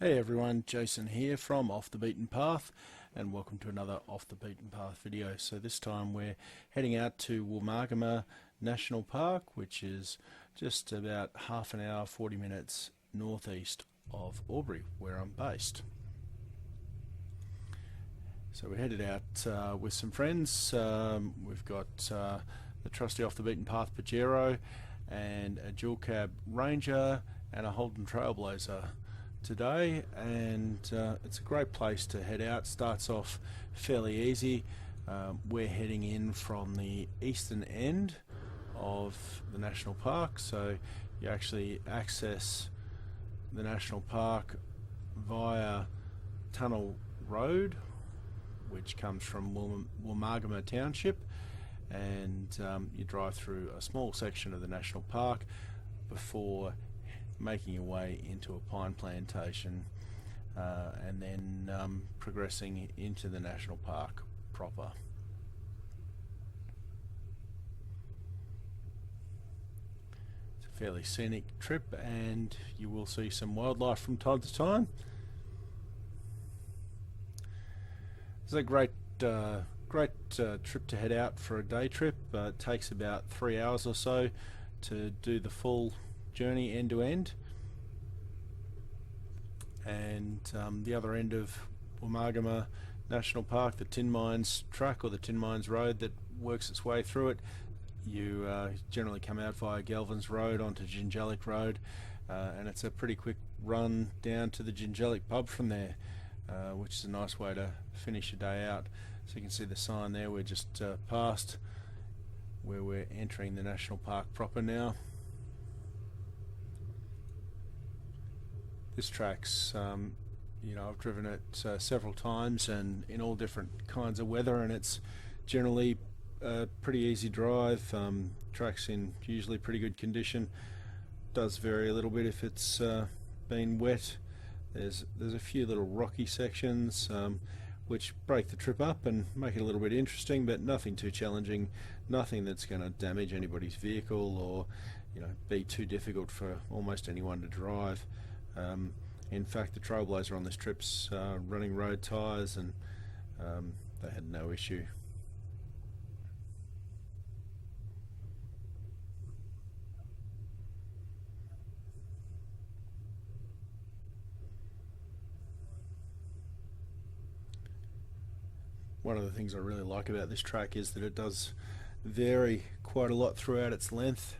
Hey everyone, Jason here from Off the Beaten Path, and welcome to another Off the Beaten Path video. So this time we're heading out to Woolmargama National Park, which is just about half an hour, 40 minutes northeast of Albury, where I'm based. So we're headed out with some friends. We've got the trusty Off the Beaten Path Pajero and a dual cab Ranger and a Holden Trailblazer today, and it's a great place to head out. Starts off fairly easy. We're heading in from the eastern end of the national park, so you actually access the national park via Tunnel Road, which comes from Woolmargama Township, and you drive through a small section of the national park before making your way into a pine plantation and then progressing into the national park proper. It's a fairly scenic trip, and you will see some wildlife from time to time. It's a great trip to head out for a day trip. It takes about 3 hours or so to do the full journey end to end, and the other end of Woolmargama National Park, the Tin Mines track or the Tin Mines Road that works its way through it, you generally come out via Galvins Road onto Jingellic Road, and it's a pretty quick run down to the Jingellic pub from there, which is a nice way to finish your day out. So you can see the sign there. We're just past where we're entering the national park proper now. This track's, I've driven it several times and in all different kinds of weather, and it's generally a pretty easy drive. Track's in usually pretty good condition. Does vary a little bit if it's been wet. There's a few little rocky sections which break the trip up and make it a little bit interesting, but nothing too challenging, nothing that's going to damage anybody's vehicle or be too difficult for almost anyone to drive. In fact, the Trailblazer on this trip's running road tyres, and they had no issue. One of the things I really like about this track is that it does vary quite a lot throughout its length.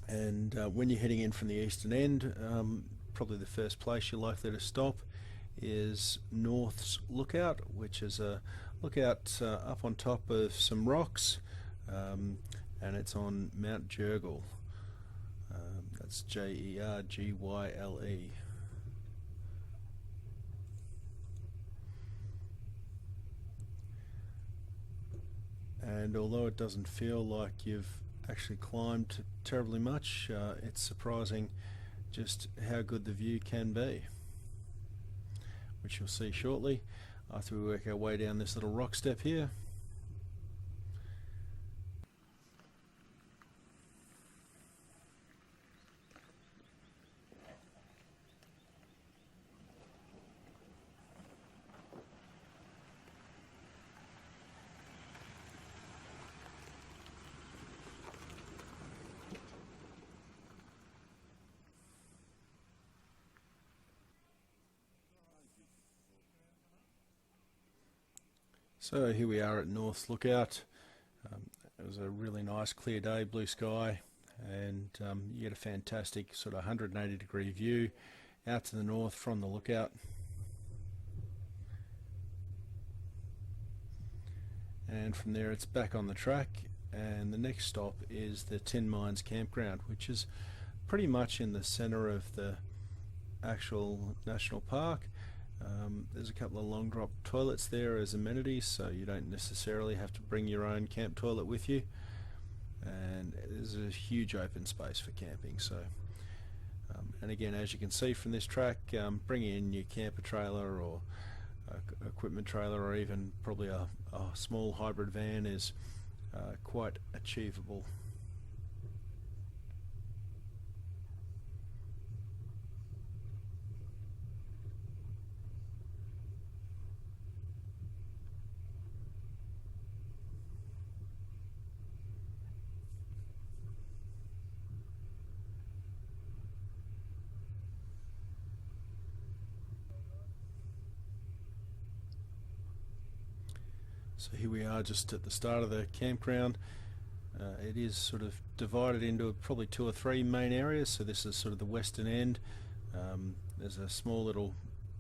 And when you're heading in from the eastern end, probably the first place you're likely to stop is North's Lookout, which is a lookout up on top of some rocks, and it's on Mount Jergle. That's Jergyle. And although it doesn't feel like you've actually climbed terribly much, it's surprising just how good the view can be, which you'll see shortly after we work our way down this little rock step here. So here we are at North's Lookout. It was a really nice clear day, blue sky, and you get a fantastic sort of 180-degree view out to the north from the lookout. And from there it's back on the track, and the next stop is the Tin Mines Campground, which is pretty much in the center of the actual national park. There's a couple of long drop toilets there as amenities, so you don't necessarily have to bring your own camp toilet with you, and there's a huge open space for camping. So and again, as you can see from this track, bringing in your camper trailer or equipment trailer, or even probably a small hybrid van, is quite achievable. So here we are just at the start of the campground. It is sort of divided into probably 2 or 3 main areas. So this is sort of the western end. There's a small little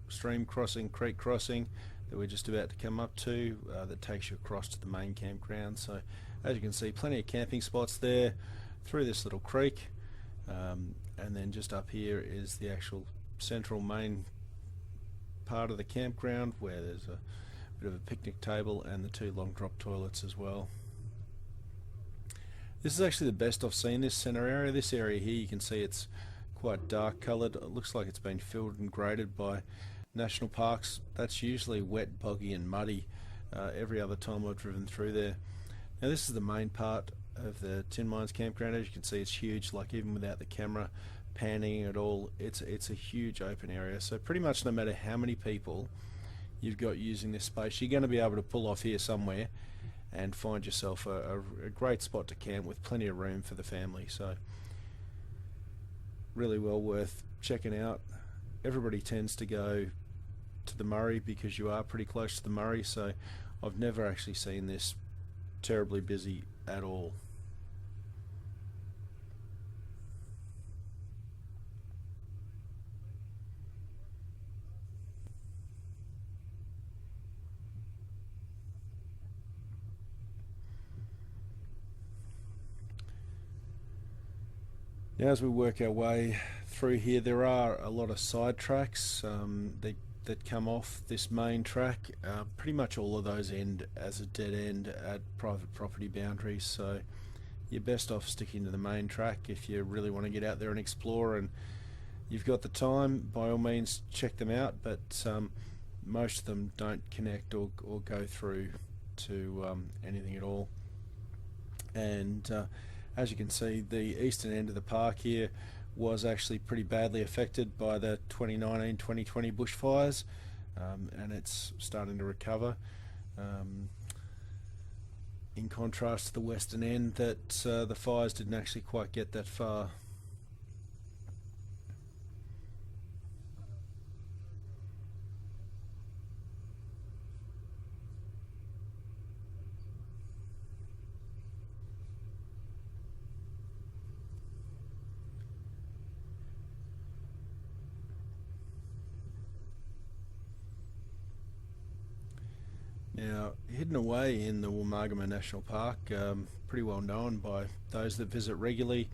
stream crossing, creek crossing that we're just about to come up to that takes you across to the main campground. So as you can see, plenty of camping spots there through this little creek, and then just up here is the actual central main part of the campground where there's a bit of a picnic table and the 2 long drop toilets as well. This is actually the best I've seen this centre area. This area here, you can see it's quite dark coloured. It looks like it's been filled and graded by national parks. That's usually wet, boggy and muddy every other time I've driven through there. Now this is the main part of the Tin Mines campground. As you can see, it's huge, like even without the camera panning at all, it's a huge open area. So pretty much no matter how many people you've got using this space, you're going to be able to pull off here somewhere and find yourself a great spot to camp with plenty of room for the family. So really well worth checking out. Everybody tends to go to the Murray because you are pretty close to the Murray, so I've never actually seen this terribly busy at all. Now as we work our way through here, there are a lot of side tracks that come off this main track. Pretty much all of those end as a dead end at private property boundaries, so you're best off sticking to the main track if you really want to get out there and explore, and you've got the time, by all means check them out, but most of them don't connect or go through to anything at all. And as you can see, the eastern end of the park here was actually pretty badly affected by the 2019-2020 bushfires, and it's starting to recover. In contrast to the western end, that the fires didn't actually quite get that far. Now, hidden away in the Woolmargama National Park, pretty well known by those that visit regularly,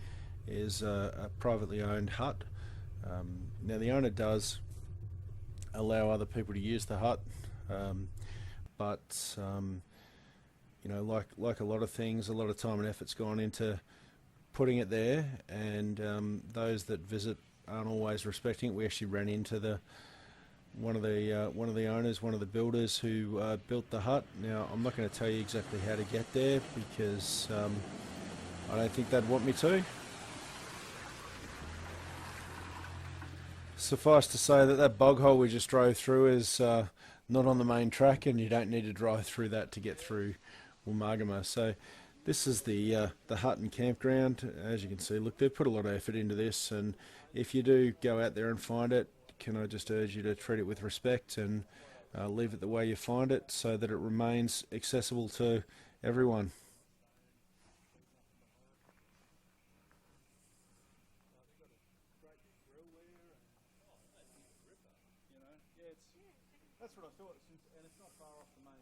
is a privately owned hut. Now the owner does allow other people to use the hut, but you know, like a lot of things, a lot of time and effort's gone into putting it there, and those that visit aren't always respecting it. We actually ran into one of the owners, one of the builders who built the hut. Now I'm not going to tell you exactly how to get there because I don't think they'd want me to. Suffice to say that bog hole we just drove through is not on the main track, and you don't need to drive through that to get through Woolmargama. So this is the hut and campground. As you can see, look, they've put a lot of effort into this, and if you do go out there and find it, can I just urge you to treat it with respect and leave it the way you find it so that it remains accessible to everyone. That's what I thought, and it's not far off the main.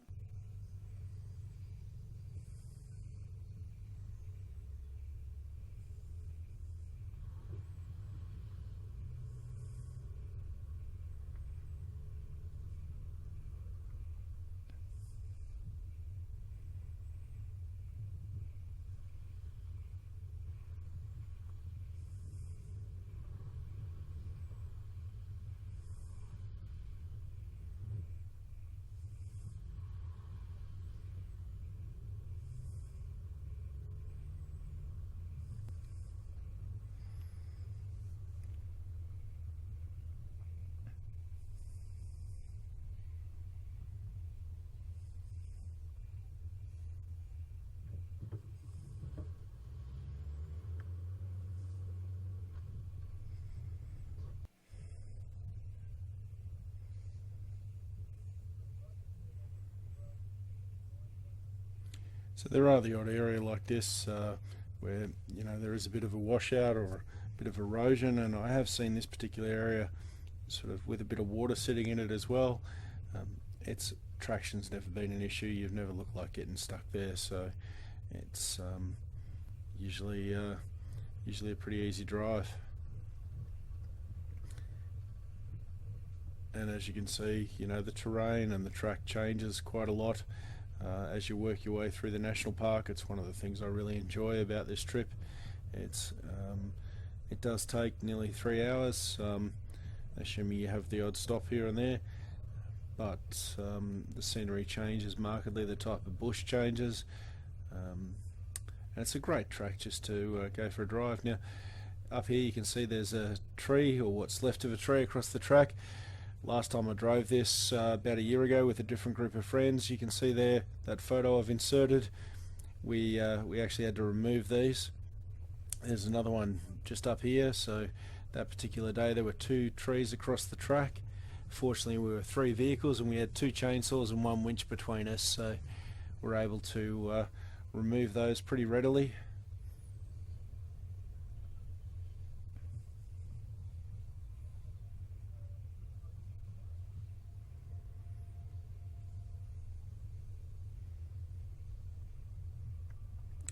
So there are the odd area like this where there is a bit of a washout or a bit of erosion, and I have seen this particular area sort of with a bit of water sitting in it as well. Its traction's never been an issue. You've never looked like getting stuck there, so it's usually a pretty easy drive. And as you can see, the terrain and the track changes quite a lot as you work your way through the national park. It's one of the things I really enjoy about this trip. It does take nearly 3 hours, assuming you have the odd stop here and there, but the scenery changes markedly, the type of bush changes, and it's a great track just to go for a drive. Now up here you can see there's a tree, or what's left of a tree, across the track. Last time I drove this about a year ago with a different group of friends. You can see there that photo I've inserted. We actually had to remove these. There's another one just up here. So that particular day there were 2 trees across the track. Fortunately we were 3 vehicles and we had 2 chainsaws and 1 winch between us, so we're able to remove those pretty readily.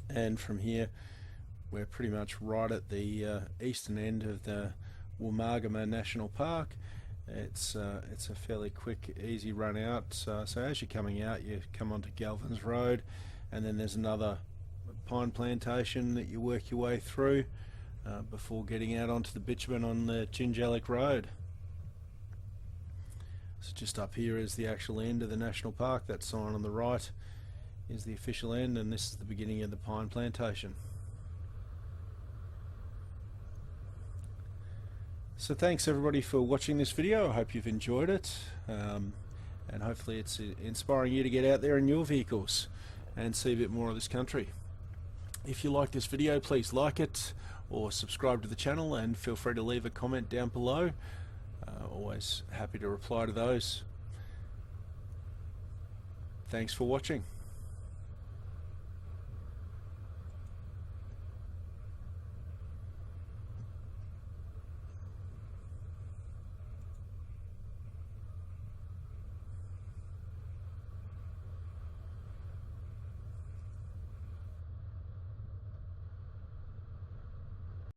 And from here we're pretty much right at the eastern end of the Woolmargama National Park. It's a fairly quick, easy run out. So as you're coming out, you come onto Galvin's Road, and then there's another pine plantation that you work your way through before getting out onto the bitumen on the Jingellic Road. So just up here is the actual end of the national park. That sign on the right is the official end, and this is the beginning of the pine plantation. So thanks everybody for watching this video. I hope you've enjoyed it, and hopefully it's inspiring you to get out there in your vehicles and see a bit more of this country. If you like this video, please like it or subscribe to the channel, and feel free to leave a comment down below. Always happy to reply to those. Thanks for watching.